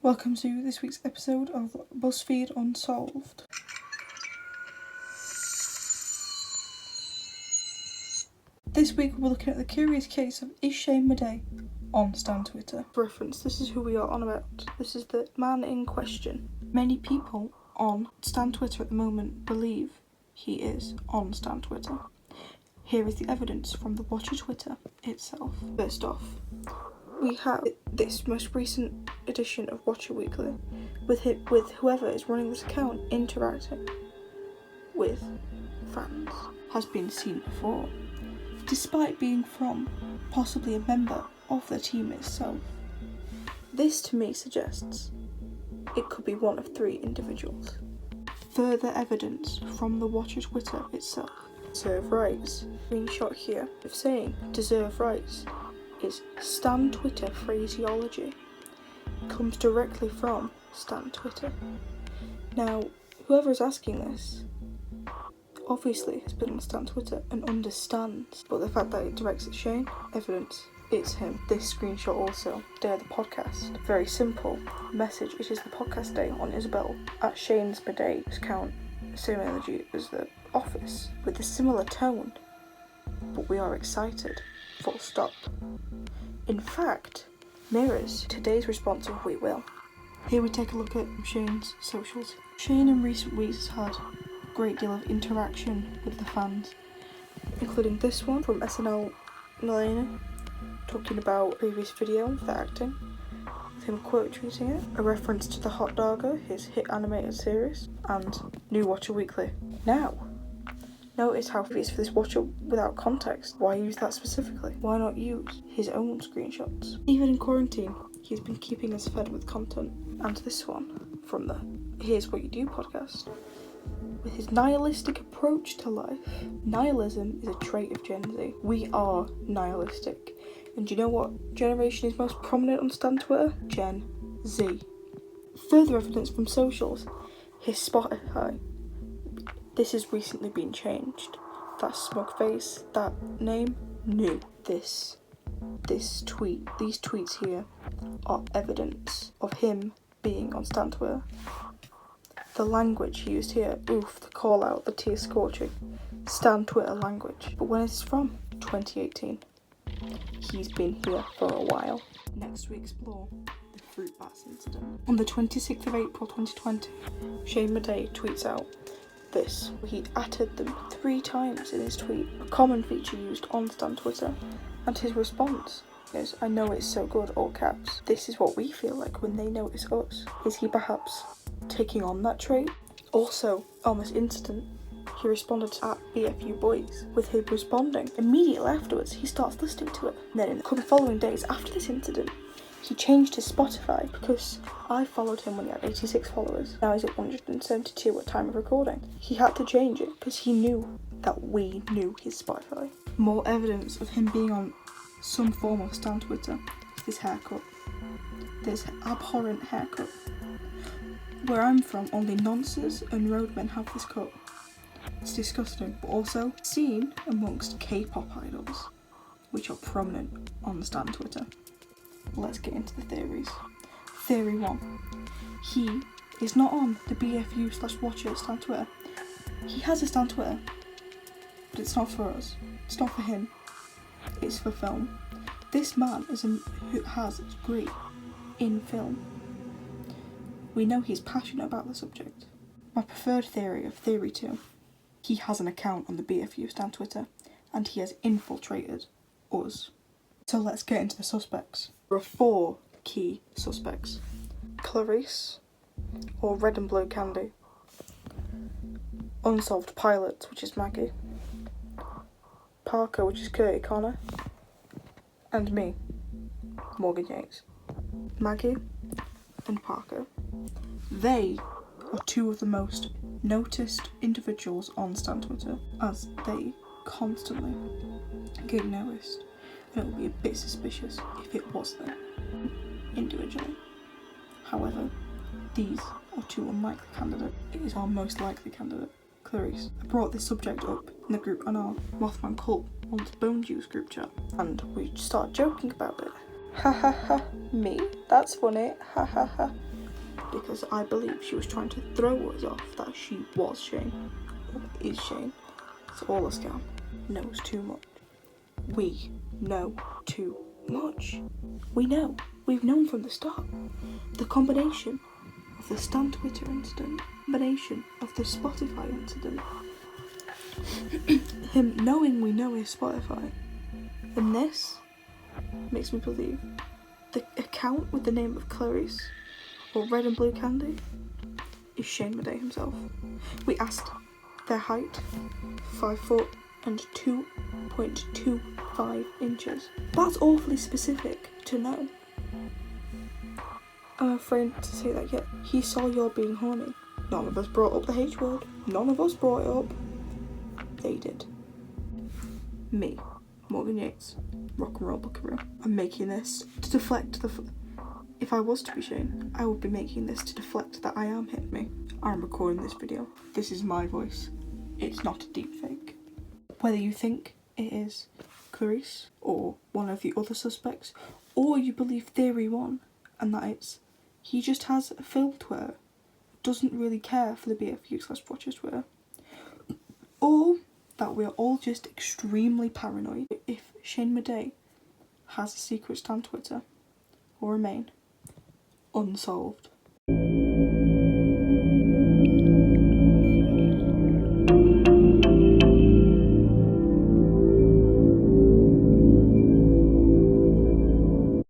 Welcome to this week's episode of BuzzFeed Unsolved. This week we're looking at the curious case of is Shane Madej on Stan Twitter. For reference, this is who we are on about. This is the man in question. Many people on Stan Twitter at the moment believe he is on Stan Twitter. Here is the evidence from the Watcher Twitter itself. First off, we have this most recent edition of Watcher Weekly with whoever is running this account interacting with fans has been seen before, despite being from possibly a member of the team itself. This to me suggests it could be one of three individuals. Further evidence from the Watcher Twitter itself. Deserve rights. Screenshot here of saying deserve rights is Stan Twitter phraseology. Comes directly from Stan Twitter. Now, whoever is asking this obviously has been on Stan Twitter and understands, but the fact that it directs at Shane, evidence, it's him. This screenshot also, day of the podcast, very simple message. It is the podcast day on Isabel at Shane's Madej's account, same energy as the office, with a similar tone, but we are excited, full stop. In fact, mirrors today's response of we will. Here we take a look at Shane's socials. Shane in recent weeks has had a great deal of interaction with the fans, including this one from SNL Milena, talking about a previous video of the acting, with him quote tweeting it, a reference to The Hot Dogger, his hit animated series, and new Watcher Weekly. Now, notice how obvious for this Watcher without context. Why use that specifically? Why not use his own screenshots? Even in quarantine, he's been keeping us fed with content. And this one from the Here's What You Do podcast. With his nihilistic approach to life. Nihilism is a trait of Gen Z. We are nihilistic. And do you know what generation is most prominent on Stan Twitter? Gen Z. Further evidence from socials. His Spotify. This has recently been changed. That smug face, that name, new. These tweets here are evidence of him being on Stan Twitter. The language used here, oof, the call out, the tear scorching, Stan Twitter language. But when it's from? 2018. He's been here for a while. Next we explore the fruit bats incident. On the 26th of April 2020, Shane Madej tweets out this. He atted them 3 times in his tweet, a common feature used on Stan Twitter, and his response is, I know it's so good, all caps. This is what we feel like when they notice us. Is he perhaps taking on that trait? Also, on this incident, he responded at BFU Boys, with him responding. Immediately afterwards, he starts listening to it. And then in the following days after this incident, he changed his Spotify because I followed him when he had 86 followers. Now he's at 172 at time of recording. He had to change it because he knew that we knew his Spotify. More evidence of him being on some form of Stan Twitter is this haircut. This abhorrent haircut. Where I'm from, only nonces and roadmen have this cut. It's disgusting, but also seen amongst K-pop idols, which are prominent on Stan Twitter. Let's get into the theories. Theory 1. He is not on the BFU/Watcher Stan Twitter. He has a Stan Twitter, but it's not for us. It's not for him. It's for film. This man who has a degree in film. We know he's passionate about the subject. My preferred theory of theory 2. He has an account on the BFU Stan Twitter, and he has infiltrated us. So let's get into the suspects. There are 4 key suspects. Clarice, or Red and Blue Candy. Unsolved Pilots, which is Maggie. Parker, which is Curtie Connor. And me, Morgan Yates. Maggie and Parker. They are 2 of the most noticed individuals on Stan Twitter, as they constantly get noticed. And it would be a bit suspicious if it was them individually. However, these are 2 unlikely candidates. It is our most likely candidate, Clarice. I brought this subject up in the group on our Mothman Cult Once Bone Juice group chat, and we started joking about it. Ha ha ha. Me? That's funny. Ha ha ha. Because I believe she was trying to throw us off that she was Shane. Or is Shane. It's all a scam. Knows too much. We know too much. We know. We've known from the start. The combination of the Stan Twitter incident, combination of the Spotify incident, him knowing we know his Spotify, and this makes me believe the account with the name of Clarice, or Red and Blue Candy, is Shane Madej himself. We asked their height, 5 foot and 2.25 inches. That's awfully specific to know. I'm afraid to say that yet. He saw you're being horny. None of us brought up the H word. None of us brought it up. They did. Me, Morgan Yates, rock and roll buckaroo. I'm making this to deflect the... If I was to be Shane, I would be making this to deflect that I am him. Me. I'm recording this video. This is my voice. It's not a deep fake. Whether you think it is Clarice or one of the other suspects, or you believe theory 1, and that it's he just has a Phil Twitter, doesn't really care for the BFU/Watchers Twitter, or that we're all just extremely paranoid. If Shane Madej has a secret Stan Twitter will remain unsolved.